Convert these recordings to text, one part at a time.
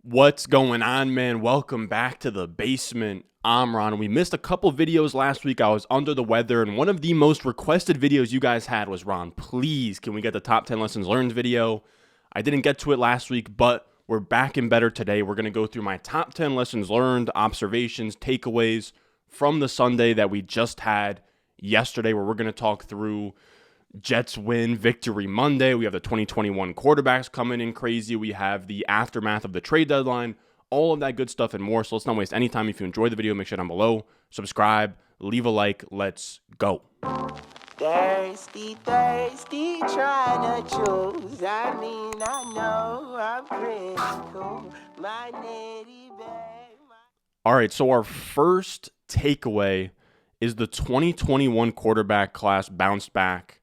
What's going on, man? Welcome back to the basement. I'm Ron. We missed a couple videos last week. I was under the weather, and one of the most requested videos you guys had was, Ron, please, can we get the top 10 lessons learned video? I didn't get to it last week, but we're back and better today. We're going to go through my top 10 lessons learned, observations, takeaways from the Sunday that we just had yesterday, where we're going to talk through Jets win victory Monday. We have the 2021 quarterbacks coming in crazy. We have the aftermath of the trade deadline, all of that good stuff and more. So let's not waste any time. If you enjoyed the video, make sure down below, subscribe, leave a like. Let's go. Thirsty, thirsty, trying to choose. I know I'm critical. My nitty bag. All right, so our first takeaway is the 2021 quarterback class bounced back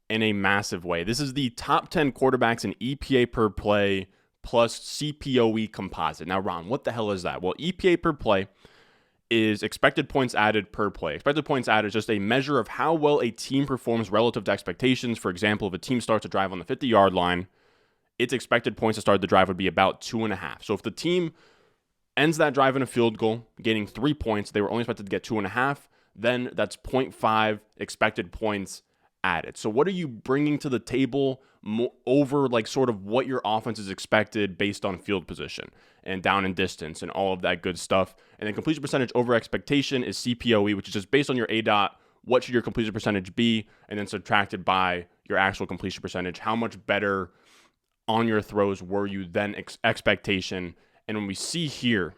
in a massive way. This is the top 10 quarterbacks in EPA per play plus CPOE composite. Now, Ron, what the hell is that? Well, EPA per play is expected points added per play. Expected points added is just a measure of how well a team performs relative to expectations. For example, if a team starts a drive on the 50-yard line, its expected points to start the drive would be about 2.5. So if the team ends that drive in a field goal, gaining 3 points, they were only expected to get 2.5, then that's 0.5 expected points added. So what are you bringing to the table over like sort of what your offense is expected based on field position and down and distance and all of that good stuff? And then completion percentage over expectation is CPOE, which is just based on your ADOT. What should your completion percentage be? And then subtracted by your actual completion percentage. How much better on your throws were you than expectation? And when we see here,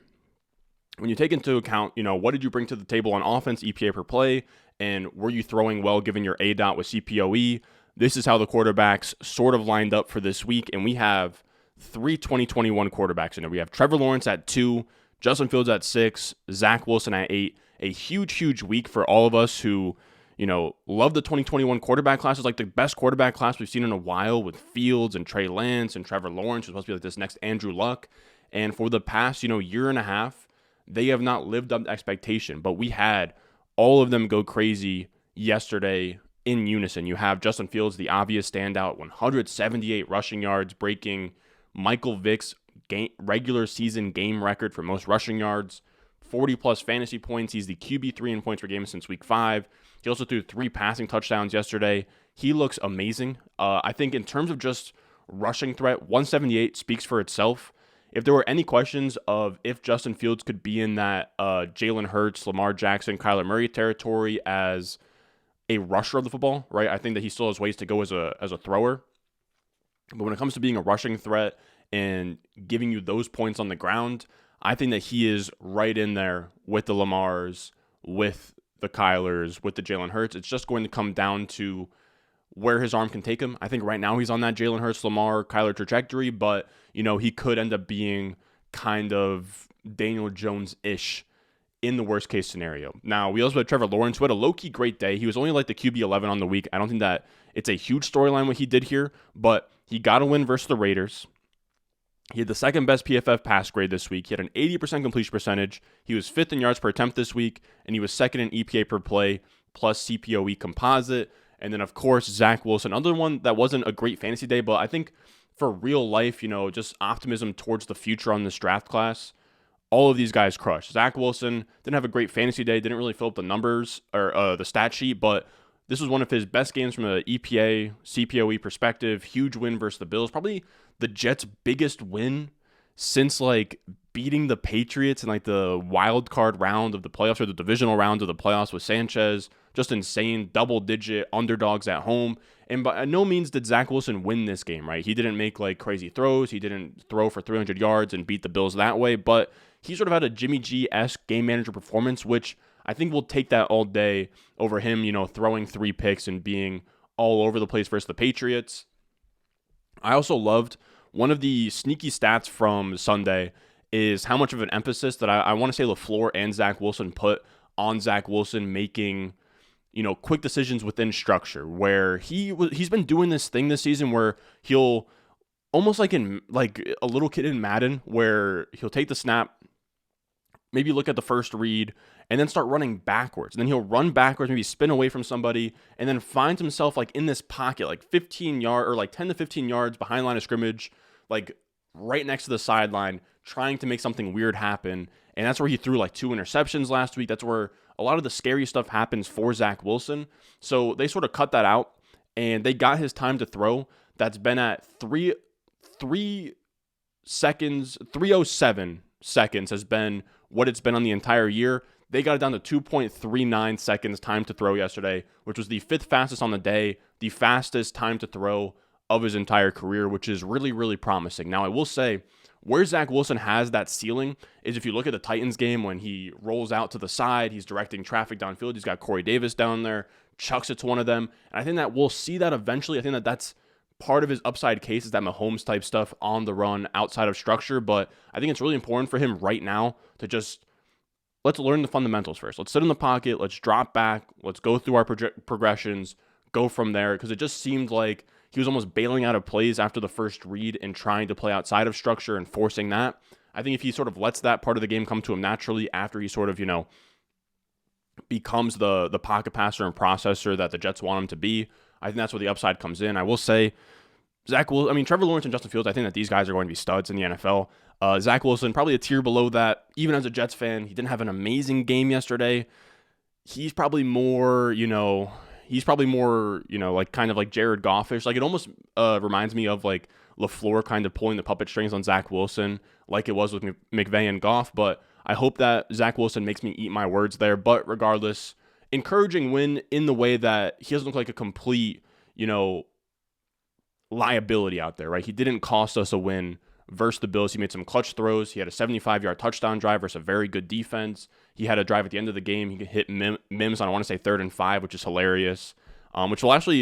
when you take into account, what did you bring to the table on offense, EPA per play, and were you throwing well given your ADOT with CPOE? This is how the quarterbacks sort of lined up for this week, and we have 3 2021 quarterbacks in there. We have Trevor Lawrence at 2, Justin Fields at 6, Zach Wilson at 8. A huge, huge week for all of us who, love the 2021 quarterback class. It's like the best quarterback class we've seen in a while with Fields and Trey Lance and Trevor Lawrence, who's supposed to be like this next Andrew Luck. And for the past, year and a half, they have not lived up to expectation, but we had all of them go crazy yesterday in unison. You have Justin Fields, the obvious standout, 178 rushing yards, breaking Michael Vick's regular season game record for most rushing yards, 40-plus fantasy points. He's the QB3 in points per game since week 5. He also threw 3 passing touchdowns yesterday. He looks amazing. I think in terms of just rushing threat, 178 speaks for itself. If there were any questions of if Justin Fields could be in that Jalen Hurts, Lamar Jackson, Kyler Murray territory as a rusher of the football, right? I think that he still has ways to go as a thrower. But when it comes to being a rushing threat and giving you those points on the ground, I think that he is right in there with the Lamars, with the Kylers, with the Jalen Hurts. It's just going to come down to where his arm can take him. I think right now he's on that Jalen Hurts, Lamar, Kyler trajectory, but, he could end up being kind of Daniel Jones-ish in the worst-case scenario. Now, we also had Trevor Lawrence, who had a low-key great day. He was only like the QB 11 on the week. I don't think that it's a huge storyline what he did here, but he got a win versus the Raiders. He had the second best PFF pass grade this week. He had an 80% completion percentage. He was 5th in yards per attempt this week, and he was 2nd in EPA per play plus CPOE composite. And then, of course, Zach Wilson, another one that wasn't a great fantasy day, but I think for real life, just optimism towards the future on this draft class, all of these guys crushed. Zach Wilson didn't have a great fantasy day, didn't really fill up the numbers or the stat sheet, but this was one of his best games from an EPA, CPOE perspective. Huge win versus the Bills. Probably the Jets' biggest win since beating the Patriots in the wild card round of the playoffs or the divisional round of the playoffs with Sanchez. Just insane double-digit underdogs at home. And by no means did Zach Wilson win this game, right? He didn't make crazy throws. He didn't throw for 300 yards and beat the Bills that way. But he sort of had a Jimmy G-esque game manager performance, which I think we'll take that all day over him, throwing 3 picks and being all over the place versus the Patriots. I also loved one of the sneaky stats from Sunday is how much of an emphasis that I want to say LaFleur and Zach Wilson put on Zach Wilson making quick decisions within structure, where he's been doing this thing this season where he'll almost like a little kid in Madden, where he'll take the snap, maybe look at the first read, and then start running backwards. And then he'll run backwards, maybe spin away from somebody, and then finds himself in this pocket, 15 yard or 10 to 15 yards behind line of scrimmage, right next to the sideline, trying to make something weird happen. And that's where he threw like 2 interceptions last week. That's where a lot of the scary stuff happens for Zach Wilson. So they sort of cut that out, and they got his time to throw. That's been at 3 seconds, 307 seconds has been what it's been on the entire year. They got it down to 2.39 seconds time to throw yesterday, which was the 5th fastest on the day, the fastest time to throw of his entire career, which is really, really promising. Now, I will say, where Zach Wilson has that ceiling is if you look at the Titans game when he rolls out to the side, he's directing traffic downfield, he's got Corey Davis down there, chucks it to one of them, and I think that we'll see that eventually. I think that that's part of his upside case is that Mahomes type stuff on the run outside of structure, but I think it's really important for him right now to just let's learn the fundamentals first. Let's sit in the pocket. Let's drop back. Let's go through our progressions, go from there, because it just seemed like he was almost bailing out of plays after the first read and trying to play outside of structure and forcing that. I think if he sort of lets that part of the game come to him naturally after he sort of, becomes the pocket passer and processor that the Jets want him to be, I think that's where the upside comes in. I will say, Trevor Lawrence and Justin Fields, I think that these guys are going to be studs in the NFL. Zach Wilson, probably a tier below that. Even as a Jets fan, he didn't have an amazing game yesterday. He's probably more, like kind of like Jared Goff-ish. Like it almost reminds me of like LaFleur kind of pulling the puppet strings on Zach Wilson like it was with McVay and Goff. But I hope that Zach Wilson makes me eat my words there. But regardless, encouraging win in the way that he doesn't look like a complete, liability out there, right? He didn't cost us a win versus the Bills. He made some clutch throws. He had a 75-yard touchdown drive versus a very good defense. He had a drive at the end of the game. He could hit Mims on, I want to say, 3rd and 5, which is hilarious. Which we'll actually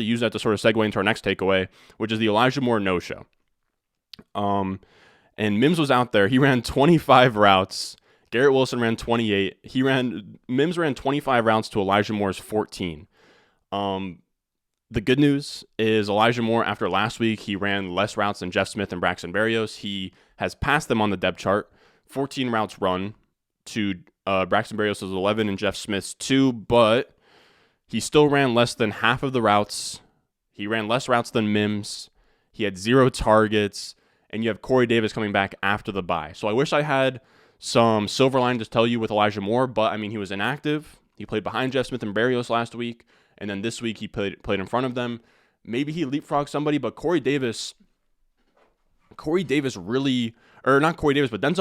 use that to sort of segue into our next takeaway, which is the Elijah Moore no-show. And Mims was out there. He ran 25 routes. Garrett Wilson ran 28. Mims ran 25 routes to Elijah Moore's 14. The good news is Elijah Moore, after last week, he ran less routes than Jeff Smith and Braxton Berrios. He has passed them on the depth chart. 14 routes run to Braxton Berrios' 11 and Jeff Smith's 2, but he still ran less than half of the routes. He ran less routes than Mims. He had 0 targets, and you have Corey Davis coming back after the bye. So I wish I had some silver line to tell you with Elijah Moore, but he was inactive. He played behind Jeff Smith and Berrios last week. And then this week he played in front of them. Maybe he leapfrogged somebody, but Denzel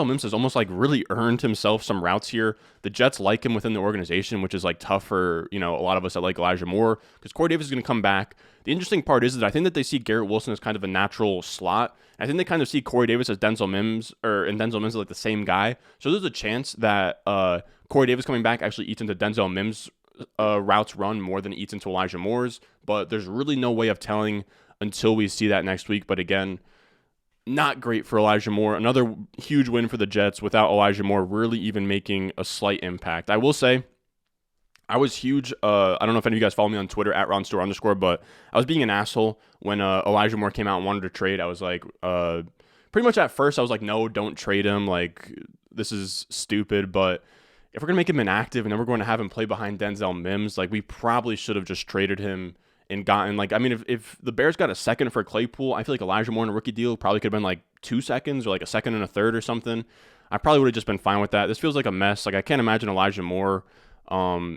Mims has almost like really earned himself some routes here. The Jets like him within the organization, which is like tough for, a lot of us that like Elijah Moore, because Corey Davis is going to come back. The interesting part is that I think that they see Garrett Wilson as kind of a natural slot. I think they kind of see Corey Davis as Denzel Mims, and Denzel Mims is like the same guy. So there's a chance that Corey Davis coming back actually eats into Denzel Mims' routes run more than it eats into Elijah Moore's, but there's really no way of telling until we see that next week. But again, not great for Elijah Moore. Another huge win for the Jets without Elijah Moore really even making a slight impact. I will say, I was huge. I don't know if any of you guys follow me on Twitter at @RonStewart_, but I was being an asshole when Elijah Moore came out and wanted to trade. I was like, pretty much at first I was like, no, don't trade him. Like, this is stupid. But if we're going to make him inactive and then we're going to have him play behind Denzel Mims, like, we probably should have just traded him and gotten, like, if the Bears got a second for Claypool, I feel like Elijah Moore in a rookie deal probably could have been like 2 seconds or like a second and a third or something. I probably would have just been fine with that. This feels like a mess. Like, I can't imagine Elijah Moore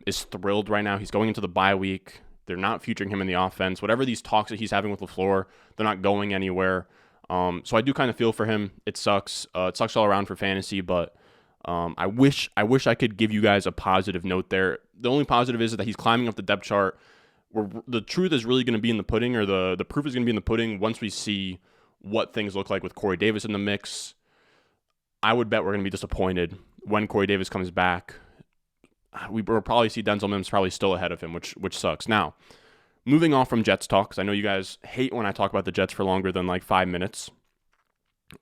is thrilled right now. He's going into the bye week. They're not featuring him in the offense. Whatever these talks that he's having with LaFleur, they're not going anywhere. So I do kind of feel for him. It sucks. It sucks all around for fantasy, but I wish I could give you guys a positive note there. The only positive is that he's climbing up the depth chart. Where the truth is really going to be in the pudding, or the proof is going to be in the pudding once we see what things look like with Corey Davis in the mix. I would bet we're going to be disappointed when Corey Davis comes back. We will probably see Denzel Mims probably still ahead of him, which sucks. Now, moving off from Jets talk, because I know you guys hate when I talk about the Jets for longer than like 5 minutes.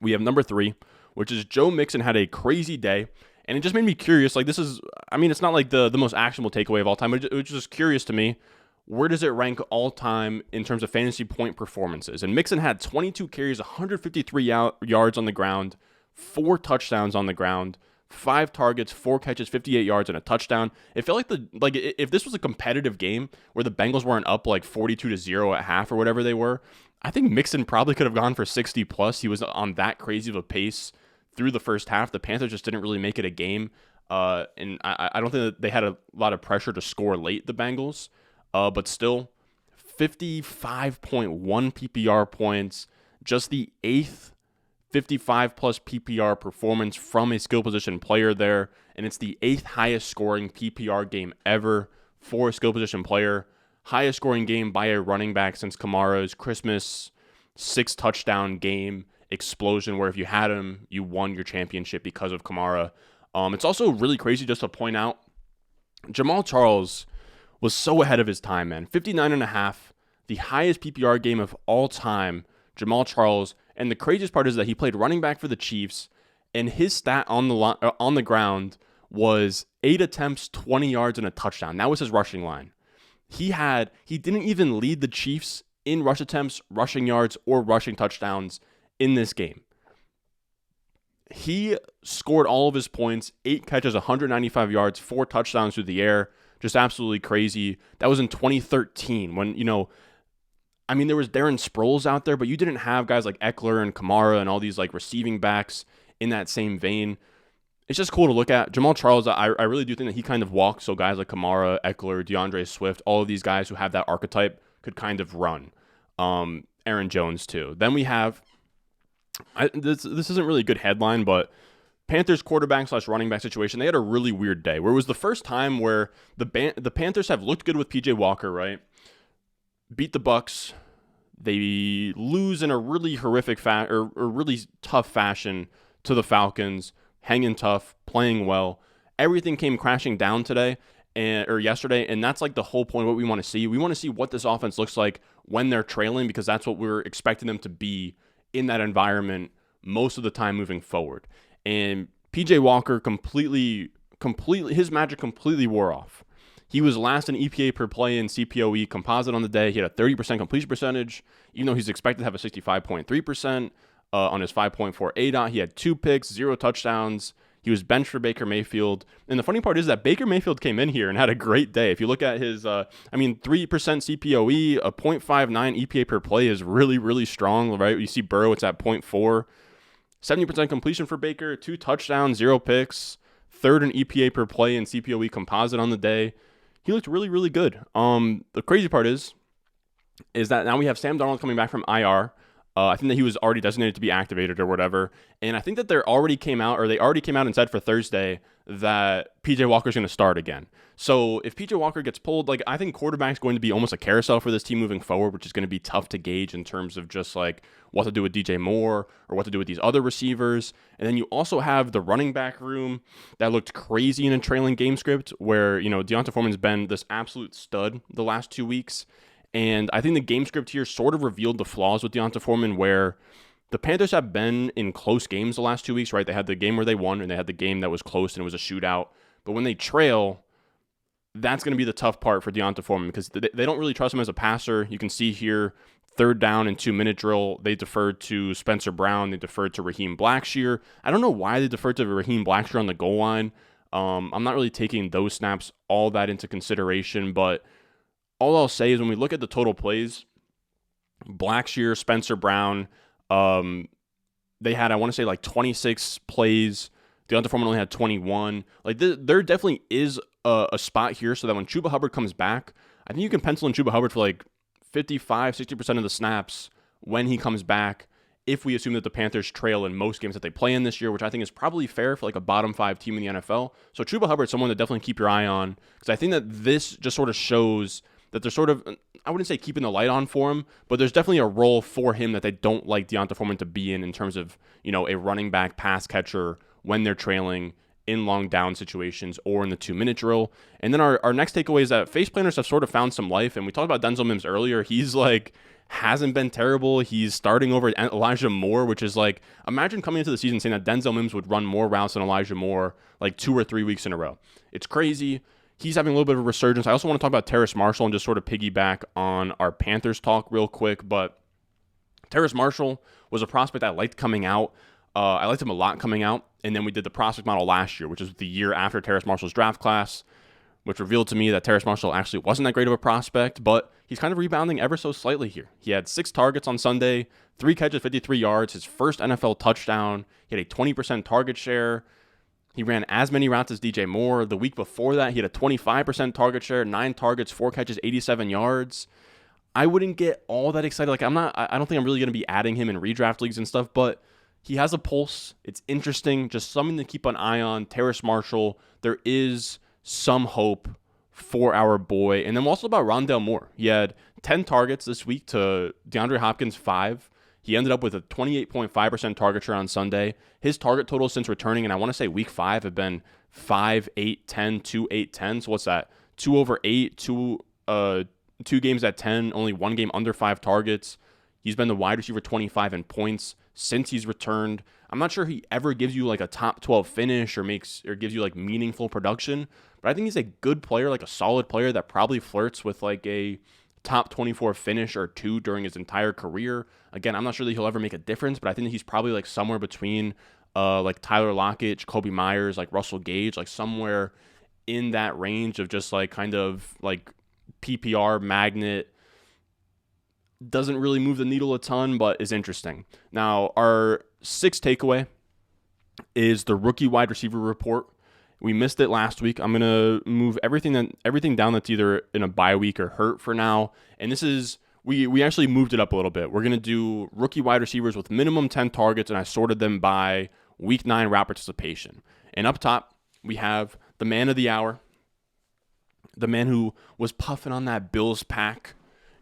We have number 3, which is Joe Mixon had a crazy day, and it just made me curious. Like, this is, it's not like the most actionable takeaway of all time, but it was just curious to me. Where does it rank all time in terms of fantasy point performances? And Mixon had 22 carries, 153 yards on the ground, 4 touchdowns on the ground, 5 targets, 4 catches, 58 yards, and a touchdown. It felt like if this was a competitive game where the Bengals weren't up like 42-0 at half or whatever they were, I think Mixon probably could have gone for 60 plus. He was on that crazy of a pace through the first half, the Panthers just didn't really make it a game. And I don't think that they had a lot of pressure to score late, the Bengals. But still, 55.1 PPR points, just the 8th 55-plus PPR performance from a skill position player there, and it's the 8th highest scoring PPR game ever for a skill position player. Highest scoring game by a running back since Kamara's Christmas 6-touchdown game explosion, where if you had him, you won your championship because of Kamara. It's also really crazy just to point out, Jamal Charles was so ahead of his time, man. 59.5, the highest PPR game of all time, Jamal Charles. And the craziest part is that he played running back for the Chiefs, and his stat on the ground was 8 attempts, 20 yards, and a touchdown. That was his rushing line. He didn't even lead the Chiefs in rush attempts, rushing yards, or rushing touchdowns in this game. He scored all of his points, 8 catches, 195 yards, 4 touchdowns through the air. Just absolutely crazy. That was in 2013 when, there was Darren Sproles out there, but you didn't have guys like Eckler and Kamara and all these like receiving backs in that same vein. It's just cool to look at. Jamal Charles, I really do think that he kind of walks, so guys like Kamara, Eckler, DeAndre Swift, all of these guys who have that archetype could kind of run. Aaron Jones too. Then we have, this isn't really a good headline, but Panthers quarterback / running back situation, they had a really weird day where it was the first time where the Panthers have looked good with PJ Walker, right? Beat the Bucks. They lose in a really horrific or really tough fashion to the Falcons. Hanging tough, playing well. Everything came crashing down today or yesterday, and that's like the whole point of what we want to see. We want to see what this offense looks like when they're trailing, because that's what we're expecting them to be in that environment most of the time moving forward. And PJ Walker completely, his magic completely wore off. He was last in EPA per play in CPOE composite on the day. He had a 30% completion percentage, even though he's expected to have a 65.3%. On his 5.4 ADOT, he had 2 picks, 0 touchdowns. He was benched for Baker Mayfield. And the funny part is that Baker Mayfield came in here and had a great day. If you look at his, 3% CPOE, a 0.59 EPA per play is really, really strong, right? You see Burrow, it's at 0.4. 70% completion for Baker, 2 touchdowns, 0 picks, 3rd in EPA per play in CPOE composite on the day. He looked really, really good. The crazy part is that now we have Sam Darnold coming back from IR. I think that he was already designated to be activated or whatever. And I think that they already came out and said for Thursday that PJ Walker's going to start again. So if PJ Walker gets pulled, I think quarterback's going to be almost a carousel for this team moving forward, which is going to be tough to gauge in terms of just what to do with DJ Moore or what to do with these other receivers. And then you also have the running back room that looked crazy in a trailing game script where, Deonta Foreman's been this absolute stud the last 2 weeks. And I think the game script here sort of revealed the flaws with Deonta Foreman, where the Panthers have been in close games the last 2 weeks, right? They had the game where they won, and they had the game that was close and it was a shootout. But when they trail, that's going to be the tough part for Deonta Foreman because they don't really trust him as a passer. You can see here, 3rd down and 2-minute drill, they deferred to Spencer Brown. They deferred to Raheem Blackshear. I don't know why they deferred to Raheem Blackshear on the goal line. I'm not really taking those snaps all that into consideration, but all I'll say is when we look at the total plays, Blackshear, Spencer Brown, they had, 26 plays. Deonta Foreman only had 21. There definitely is a spot here so that when Chuba Hubbard comes back, I think you can pencil in Chuba Hubbard for 55, 60% of the snaps when he comes back, if we assume that the Panthers trail in most games that they play in this year, which I think is probably fair for a bottom 5 team in the NFL. So Chuba Hubbard is someone to definitely keep your eye on, because I think that this just sort of shows that they're sort of, I wouldn't say keeping the light on for him, but there's definitely a role for him that they don't like Deonta Foreman to be in terms of, a running back pass catcher when they're trailing in long down situations or in the 2-minute drill. And then our next takeaway is that Faceplanters have sort of found some life. And we talked about Denzel Mims earlier. He's hasn't been terrible. He's starting over Elijah Moore, which is imagine coming into the season saying that Denzel Mims would run more routes than Elijah Moore 2 or 3 weeks in a row. It's crazy. He's having a little bit of a resurgence. I also want to talk about Terrace Marshall and just sort of piggyback on our Panthers talk real quick. But Terrace Marshall was a prospect I liked coming out. I liked him a lot coming out. And then we did the prospect model last year, which is the year after Terrace Marshall's draft class, which revealed to me that Terrace Marshall actually wasn't that great of a prospect, but he he's kind of rebounding ever so slightly here. He had 6 targets on Sunday, 3 catches, 53 yards, his first NFL touchdown. He had a 20% target share. He ran as many routes as DJ Moore. The week before that, he had a 25% target share, 9 targets, 4 catches, 87 yards. I wouldn't get all that excited. Like, I don't think I'm really going to be adding him in redraft leagues and stuff, but he has a pulse. It's interesting. Just something to keep an eye on. Terrace Marshall, there is some hope for our boy. And then also about Rondale Moore. He had 10 targets this week to DeAndre Hopkins' 5. He ended up with a 28.5% target share on Sunday. His target totals since returning, and I want to say week 5, have been 5, 8, 10, 2, 8, 10. So what's that? 2 over 8, 2 games at 10, only 1 game under 5 targets. He's been the wide receiver 25 in points since he's returned. I'm not sure he ever gives you like a top 12 finish or gives you like meaningful production, but I think he's a good player, like a solid player that probably flirts with like a top 24 finish or 2 during his entire career. Again, I'm not sure that he'll ever make a difference, but I think that he's probably like somewhere between like Tyler Lockett, Jacoby Myers, like Russell Gage, like somewhere in that range of just like kind of like PPR magnet. Doesn't really move the needle a ton, but is interesting. Now, our 6th takeaway is the rookie wide receiver report. We missed it last week. I'm gonna move everything down that's either in a bye week or hurt for now. And this is we actually moved it up a little bit. We're gonna do rookie wide receivers with minimum 10 targets, and I sorted them by week 9 route participation. And up top, we have the man of the hour, the man who was puffing on that Bills pack,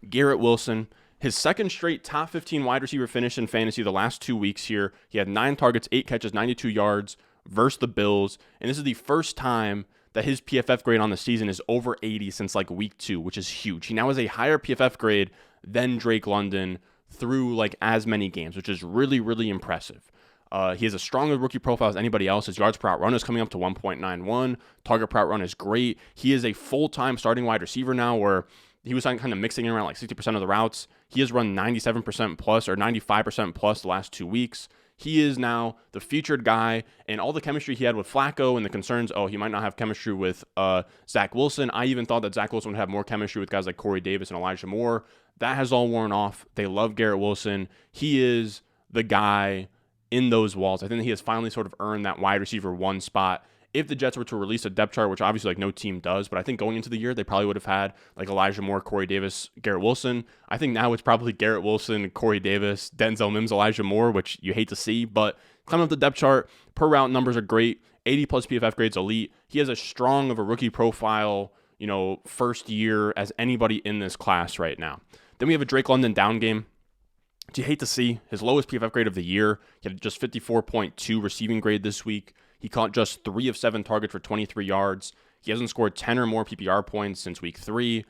Garrett Wilson. His second straight top 15 wide receiver finish in fantasy the last 2 weeks here. He had 9 targets, 8 catches, 92 yards versus the Bills. And this is the first time that his PFF grade on the season is over 80 since like week 2, which is huge. He now has a higher PFF grade than Drake London through like as many games, which is really, really impressive. He has a stronger rookie profile as anybody else. His yards per route run is coming up to 1.91. Target per route run is great. He is a full-time starting wide receiver now, where he was kind of mixing around like 60% of the routes. He has run 97% plus or 95% plus the last 2 weeks. He is now the featured guy, and all the chemistry he had with Flacco and the concerns, he might not have chemistry with Zach Wilson. I even thought that Zach Wilson would have more chemistry with guys like Corey Davis and Elijah Moore. That has all worn off. They love Garrett Wilson. He is the guy in those walls. I think that he has finally sort of earned that wide receiver 1 spot. If the Jets were to release a depth chart, which obviously like no team does, but I think going into the year, they probably would have had like Elijah Moore, Corey Davis, Garrett Wilson. I think now it's probably Garrett Wilson, Corey Davis, Denzel Mims, Elijah Moore, which you hate to see, but climbing up the depth chart, per route numbers are great. 80 plus PFF grades, elite. He has as strong of a rookie profile, first year as anybody in this class right now. Then we have a Drake London down game. Do you hate to see his lowest PFF grade of the year? He had just 54.2 receiving grade this week. He caught just 3 of 7 targets for 23 yards. He hasn't scored 10 or more PPR points since week 3.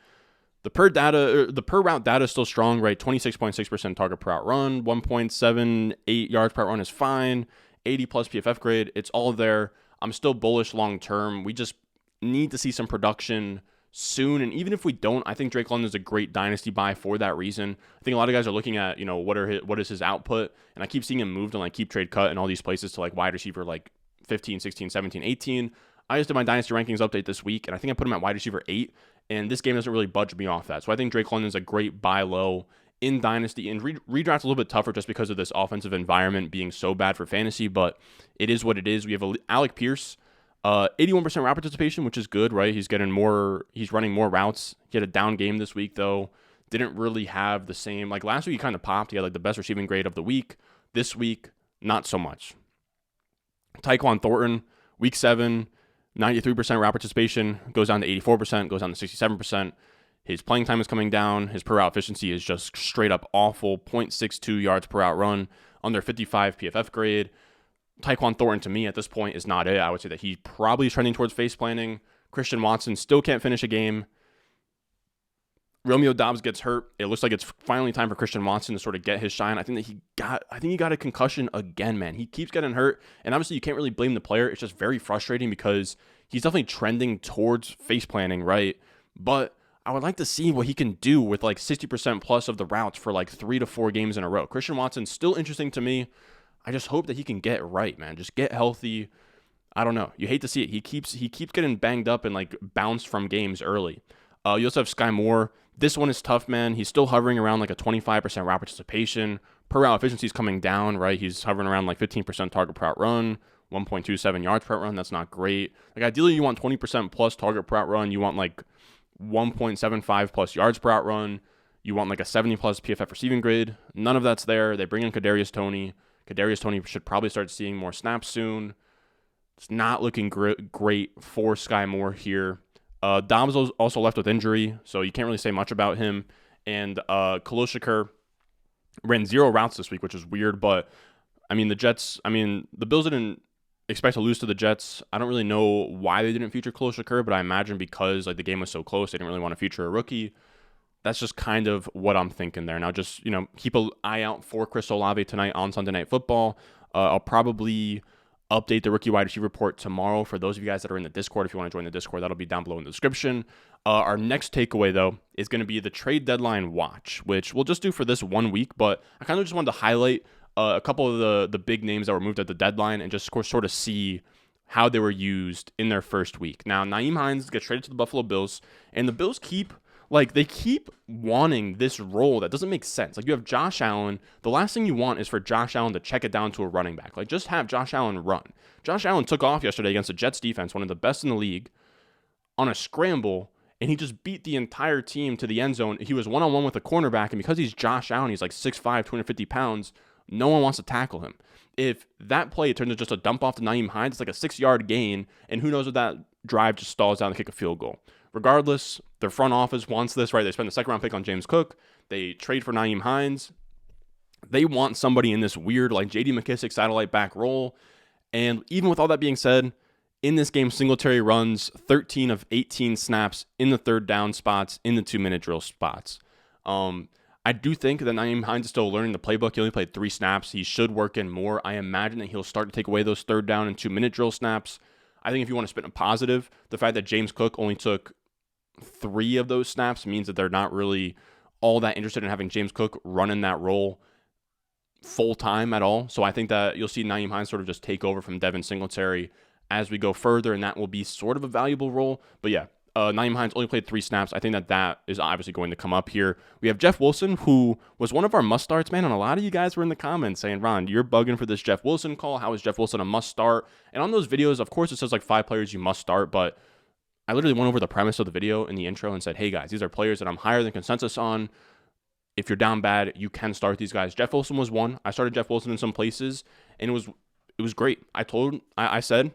The per route data is still strong, right? 26.6% target per route run, 1.78 yards per route run is fine. 80 plus PFF grade, it's all there. I'm still bullish long term. We just need to see some production soon. And even if we don't, I think Drake London is a great dynasty buy for that reason. I think a lot of guys are looking at, what is his output? And I keep seeing him moved on like Keep Trade Cut and all these places to like wide receiver like 15, 16, 17, 18. I just did my Dynasty Rankings update this week, and I think I put him at wide receiver 8, and this game doesn't really budge me off that. So I think Drake London is a great buy low in Dynasty, and redraft's a little bit tougher just because of this offensive environment being so bad for fantasy, but it is what it is. We have Alec Pierce, 81% route participation, which is good, right? He's running more routes. He had a down game this week, though. Didn't really have the same, like last week he kind of popped. He had like the best receiving grade of the week. This week, not so much. Tyquan Thornton, week 7, 93% route participation, goes down to 84%, goes down to 67%. His playing time is coming down. His per route efficiency is just straight up awful, 0.62 yards per route run, under 55 PFF grade. Tyquan Thornton, to me, at this point, is not it. I would say that he probably is trending towards face planting. Christian Watson still can't finish a game. Romeo Doubs gets hurt. It looks like it's finally time for Christian Watson to sort of get his shine. I think he got a concussion again, man. He keeps getting hurt, and obviously you can't really blame the player. It's just very frustrating because he's definitely trending towards face planting, right? But I would like to see what he can do with like 60% plus of the routes for like 3 to 4 games in a row. Christian Watson's still interesting to me. I just hope that he can get right, man. Just get healthy. I don't know. You hate to see it. He keeps getting banged up and like bounced from games early. You also have Sky Moore. This one is tough, man. He's still hovering around like a 25% route participation. Per route efficiency is coming down, right? He's hovering around like 15% target per route run, 1.27 yards per route run. That's not great. Like ideally, you want 20% plus target per route run. You want like 1.75 plus yards per route run. You want like a 70 plus PFF receiving grade. None of that's there. They bring in Kadarius Toney. Kadarius Toney should probably start seeing more snaps soon. It's not looking great for Sky Moore here. Dobbs was also left with injury, so you can't really say much about him. And Koloshiker ran 0 routes this week, which is weird. But, I mean, the Bills didn't expect to lose to the Jets. I don't really know why they didn't feature Koloshiker, but I imagine because like the game was so close, they didn't really want to feature a rookie. That's just kind of what I'm thinking there. Now, just, keep an eye out for Chris Olave tonight on Sunday Night Football. I'll probably update the rookie wide receiver report tomorrow for those of you guys that are in the Discord. If you want to join the Discord, that'll be down below in the description. Our next takeaway, though, is going to be the trade deadline watch, which we'll just do for this 1 week. But I kind of just wanted to highlight a couple of the big names that were moved at the deadline and just sort of see how they were used in their first week. Now, Nyheim Hines gets traded to the Buffalo Bills, and the Bills keep wanting this role that doesn't make sense. Like, you have Josh Allen. The last thing you want is for Josh Allen to check it down to a running back. Like, just have Josh Allen run. Josh Allen took off yesterday against the Jets defense, one of the best in the league, on a scramble, and he just beat the entire team to the end zone. He was one-on-one with a cornerback, and because he's Josh Allen, he's like 6'5", 250 pounds, no one wants to tackle him. If that play turns into just a dump off to Nyheim Hines, it's like a 6-yard gain, and who knows if that drive just stalls down to kick a field goal. Regardless, their front office wants this, right? They spend the second-round pick on James Cook. They trade for Nyheim Hines. They want somebody in this weird, like, J.D. McKissick satellite back role. And even with all that being said, in this game, Singletary runs 13 of 18 snaps in the third down spots, in the 2-minute drill spots. I do think that Nyheim Hines is still learning the playbook. He only played 3 snaps. He should work in more. I imagine that he'll start to take away those third down and 2-minute drill snaps. I think if you want to spin a positive, the fact that James Cook only took 3 of those snaps means that they're not really all that interested in having James Cook run in that role full time at all. So I think that you'll see Nyheim Hines sort of just take over from Devin Singletary as we go further, and that will be sort of a valuable role. But yeah, Nyheim Hines only played 3 snaps. I think that is obviously going to come up here. We have Jeff Wilson, who was one of our must starts, man. And a lot of you guys were in the comments saying, Ron, you're bugging for this Jeff Wilson call. How is Jeff Wilson a must start? And on those videos, of course, it says like 5 players you must start, but I literally went over the premise of the video in the intro and said, hey guys, these are players that I'm higher than consensus on. If you're down bad, you can start these guys. Jeff Wilson was one. I started Jeff Wilson in some places, and it was great. I said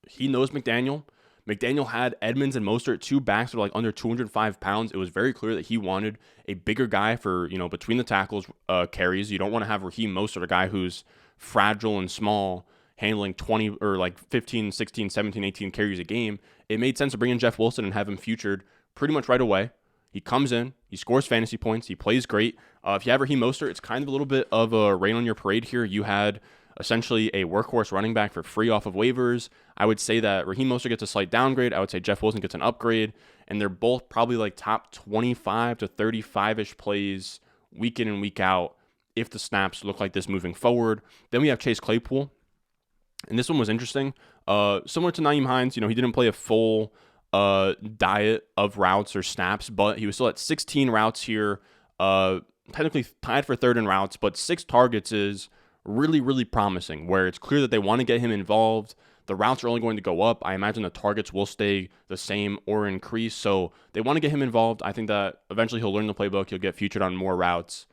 he knows McDaniel. McDaniel had Edmonds and Mostert, 2 backs that are like under 205 pounds. It was very clear that he wanted a bigger guy for, between the tackles carries. You don't want to have Raheem Mostert, a guy who's fragile and small, handling 20 or like 15, 16, 17, 18 carries a game. It made sense to bring in Jeff Wilson and have him featured pretty much right away. He comes in, he scores fantasy points, he plays great. If you have Raheem Mostert, it's kind of a little bit of a rain on your parade here. You had essentially a workhorse running back for free off of waivers. I would say that Raheem Mostert gets a slight downgrade. I would say Jeff Wilson gets an upgrade, and they're both probably like top 25 to 35-ish plays week in and week out if the snaps look like this moving forward. Then we have Chase Claypool, and this one was interesting. Similar to Nyheim Hines, he didn't play a full diet of routes or snaps, but he was still at 16 routes here, technically tied for third in routes, but 6 targets is really, really promising, where it's clear that they want to get him involved. The routes are only going to go up. I imagine the targets will stay the same or increase, so they want to get him involved. I think that eventually he'll learn the playbook. He'll get featured on more routes.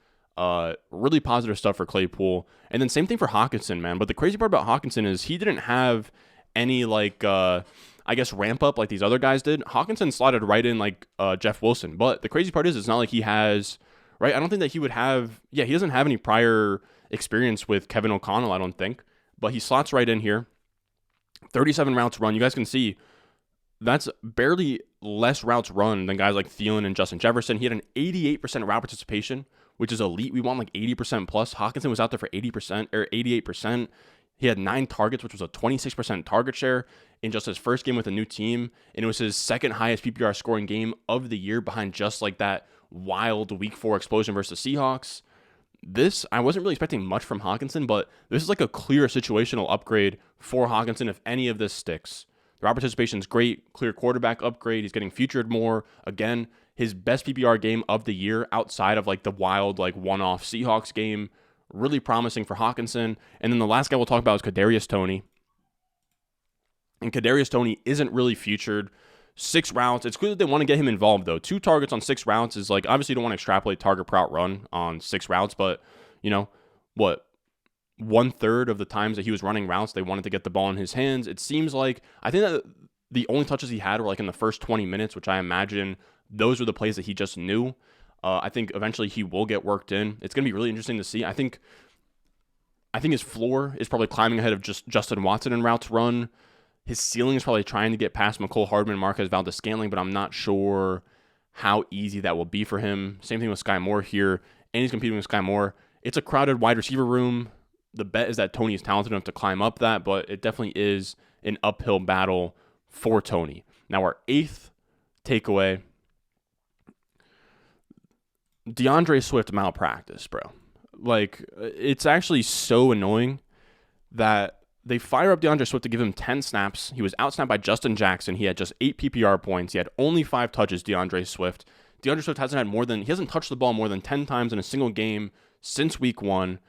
Really positive stuff for Claypool. And then same thing for Hawkinson, man. But the crazy part about Hawkinson is he didn't have any, ramp up like these other guys did. Hawkinson slotted right in like Jeff Wilson. But the crazy part is it's not like he has, right? I don't think that he would have, he doesn't have any prior experience with Kevin O'Connell, I don't think. But he slots right in here. 37 routes run. You guys can see that's barely less routes run than guys like Thielen and Justin Jefferson. He had an 88% route participation, which is elite. We want like 80% plus. Hawkinson was out there for 80% or 88%. He had 9 targets, which was a 26% target share in just his first game with a new team. And it was his second highest PPR scoring game of the year, behind just like that wild week 4 explosion versus the Seahawks. This, I wasn't really expecting much from Hawkinson, but this is like a clear situational upgrade for Hawkinson if any of this sticks. The route participation is great. Clear quarterback upgrade. He's getting featured more. Again, his best PPR game of the year outside of like the wild like one-off Seahawks game. Really promising for Hawkinson. And then the last guy we'll talk about is Kadarius Toney. And Kadarius Toney isn't really featured. 6 routes. It's clear that they want to get him involved, though. 2 targets on 6 routes is like, obviously you don't want to extrapolate target per route run on 6 routes, but, you know, what? 1/3 of the times that he was running routes, they wanted to get the ball in his hands. It seems like, I think that the only touches he had were like in the first 20 minutes, which I imagine those were the plays that he just knew. I think eventually he will get worked in. It's going to be really interesting to see. I think his floor is probably climbing ahead of just Justin Watson in routes run. His ceiling is probably trying to get past McCole Hardman, Marquez Valdes-Scantling, but I'm not sure how easy that will be for him. Same thing with Sky Moore here, and he's competing with Sky Moore. It's a crowded wide receiver room. The bet is that Toney is talented enough to climb up that, but it definitely is an uphill battle for Toney. Now, our 8th takeaway, DeAndre Swift malpractice, bro. Like, it's actually so annoying that they fire up DeAndre Swift to give him 10 snaps. He was outsnapped by Justin Jackson. He had just 8 PPR points. He had only 5 touches, DeAndre Swift. DeAndre Swift he hasn't touched the ball more than 10 times in a single game since week 1.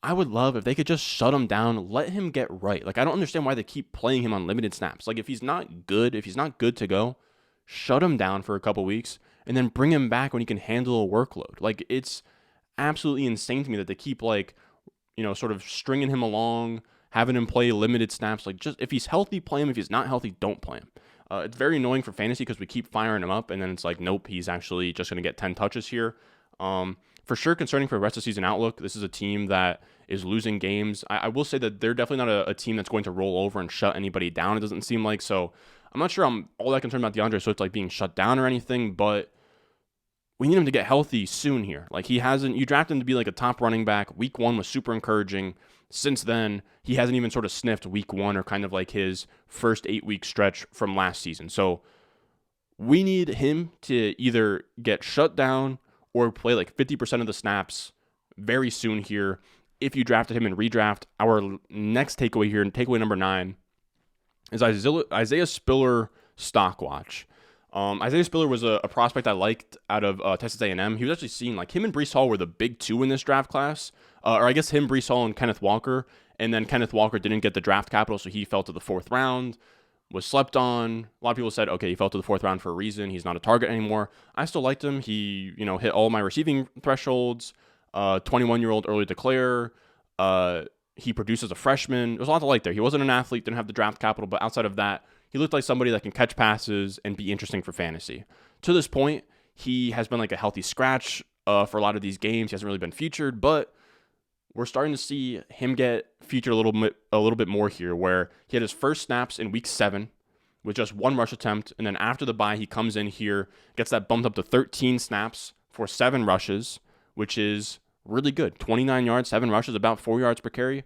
I would love if they could just shut him down, let him get right. Like, I don't understand why they keep playing him on limited snaps. Like, if he's not good to go, shut him down for a couple weeks and then bring him back when he can handle a workload. Like, it's absolutely insane to me that they keep, like, you know, sort of stringing him along, having him play limited snaps. Like, just if he's healthy, play him. If he's not healthy, don't play him. It's very annoying for fantasy because we keep firing him up, and then it's like, nope, he's actually just going to get 10 touches here. For sure, concerning for the rest of the season outlook, this is a team that is losing games. I will say that they're definitely not a team that's going to roll over and shut anybody down, it doesn't seem like. So I'm not sure I'm all that concerned about DeAndre Swift like being shut down or anything, but we need him to get healthy soon here. Like, you drafted him to be like a top running back. Week 1 was super encouraging. Since then, he hasn't even sort of sniffed week 1 or kind of like his first 8-week stretch from last season. So we need him to either get shut down or play like 50% of the snaps very soon here if you drafted him in redraft. Our next takeaway here, and takeaway number 9, is Isaiah Spiller stock watch. Isaiah Spiller was a prospect I liked out of Texas A&M. He was actually seen, like, him and Breece Hall were the big 2 in this draft class. Or I guess him, Breece Hall, and Kenneth Walker. And then Kenneth Walker didn't get the draft capital, so he fell to the 4th round, was slept on. A lot of people said, okay, he fell to the 4th round for a reason. He's not a target anymore. I still liked him. He, hit all my receiving thresholds. 21-year-old early declare. He produced as a freshman. There's a lot to like there. He wasn't an athlete, didn't have the draft capital, but outside of that, he looked like somebody that can catch passes and be interesting for fantasy. To this point, he has been like a healthy scratch for a lot of these games. He hasn't really been featured, but we're starting to see him get featured a little bit more here, where he had his first snaps in week 7 with just 1 rush attempt, and then after the bye, he comes in here, gets that bumped up to 13 snaps for 7 rushes, which is really good. 29 yards, 7 rushes, about 4 yards per carry.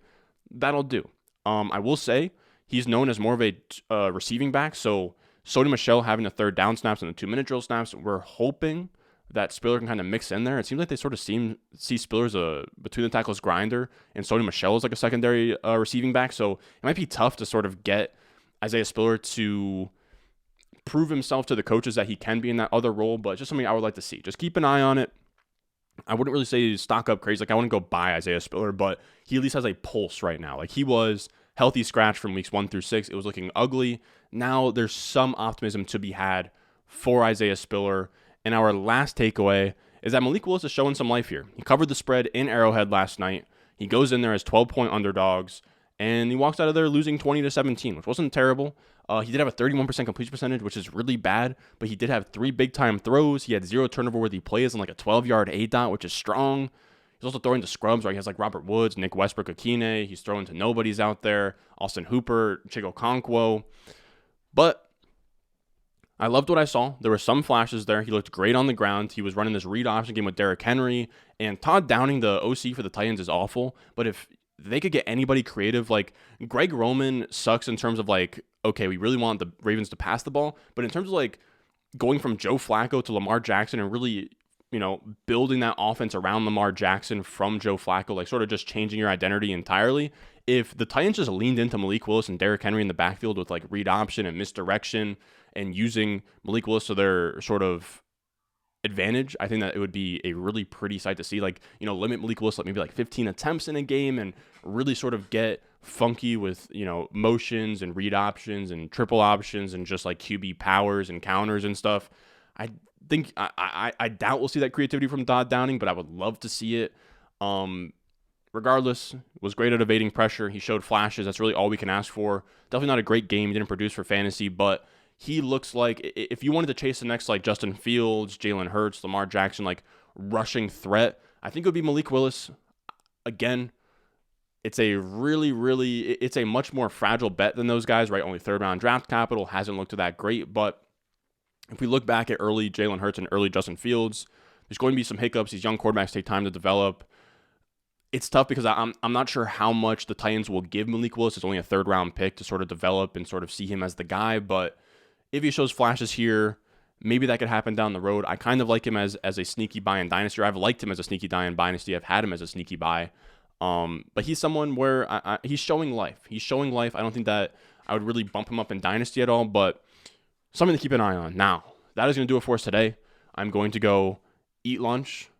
That'll do. I will say he's known as more of a receiving back, so Sony Michel having the 3rd down snaps and the 2-minute drill snaps, we're hoping that Spiller can kind of mix in there. It seems like they sort of see Spiller as a between the tackles grinder, and Sony Michel is like a secondary receiving back, so it might be tough to sort of get Isaiah Spiller to prove himself to the coaches that he can be in that other role, but just something I would like to see. Just keep an eye on it. I wouldn't really say stock up crazy. Like, I wouldn't go buy Isaiah Spiller, but he at least has a pulse right now. Like, he was healthy scratch from weeks 1 through 6. It was looking ugly. Now there's some optimism to be had for Isaiah Spiller. And our last takeaway is that Malik Willis is showing some life here. He covered the spread in Arrowhead last night. He goes in there as 12-point underdogs, and he walks out of there losing 20-17, which wasn't terrible. He did have a 31% completion percentage, which is really bad, but he did have 3 big-time throws. He had 0 turnover-worthy plays and like a 12-yard A-dot, which is strong. He's also throwing to scrubs, right? He has like Robert Woods, Nick Westbrook, Akine. He's throwing to nobodies out there. Austin Hooper, Chigo Okonkwo. But I loved what I saw. There were some flashes there. He looked great on the ground. He was running this read option game with Derrick Henry. And Todd Downing, the OC for the Titans, is awful. But if they could get anybody creative, like Greg Roman sucks in terms of like, okay, we really want the Ravens to pass the ball. But in terms of like going from Joe Flacco to Lamar Jackson and really, building that offense around Lamar Jackson from Joe Flacco, like sort of just changing your identity entirely. if the Titans just leaned into Malik Willis and Derrick Henry in the backfield with like read option and misdirection and using Malik Willis to their sort of advantage, I think that it would be a really pretty sight to see. Like, you know, limit Malik Willis maybe like 15 attempts in a game and really sort of get funky with, you know, motions and read options and triple options and just like QB powers and counters and stuff. I think I doubt we'll see that creativity from Todd Downing, but I would love to see it. Regardless, was great at evading pressure. He showed flashes. That's really all we can ask for. Definitely not a great game. He didn't produce for fantasy, but he looks like if you wanted to chase the next like Justin Fields, Jalen Hurts, Lamar Jackson, like rushing threat, I think it would be Malik Willis. Again, it's a it's a much more fragile bet than those guys, right? Only third round draft capital, hasn't looked that great. But if we look back at early Jalen Hurts and early Justin Fields, there's going to be some hiccups. These young quarterbacks take time to develop. It's tough because I'm not sure how much the Titans will give Malik Willis. It's only a third round pick to sort of develop and sort of see him as the guy. But if he shows flashes here, maybe that could happen down the road. I kind of like him as a sneaky buy in Dynasty. I've liked him as a sneaky buy in Dynasty. I've had him as a sneaky buy. But he's someone where he's showing life. He's showing life. I don't think that I would really bump him up in Dynasty at all, but something to keep an eye on. Now, that is going to do it for us today. I'm going to go eat lunch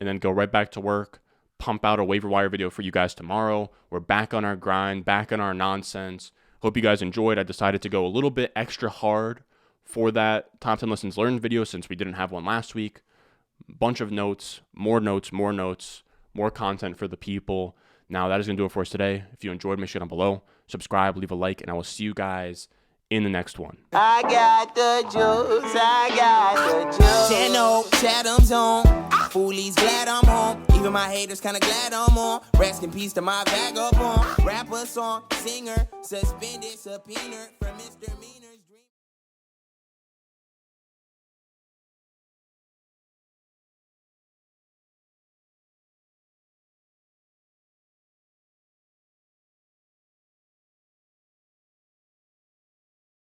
and then go right back to work, pump out a waiver wire video for you guys tomorrow. We're back on our grind, back on our nonsense. Hope you guys enjoyed. I decided to go a little bit extra hard for that top 10 lessons learned video since we didn't have one last week. Bunch of notes, more content for the people. Now, that is going to do it for us today. If you enjoyed, make sure down below, subscribe, leave a like, and I will see you guys in the next one. I got the juice, I got the juice. Channel, Chatham's on. Foolies glad I'm home. Even my haters kinda glad I'm on. Rest in peace to my vagabond. Rapper, song, singer, suspended, subpoena from Mr. Meaner's dream.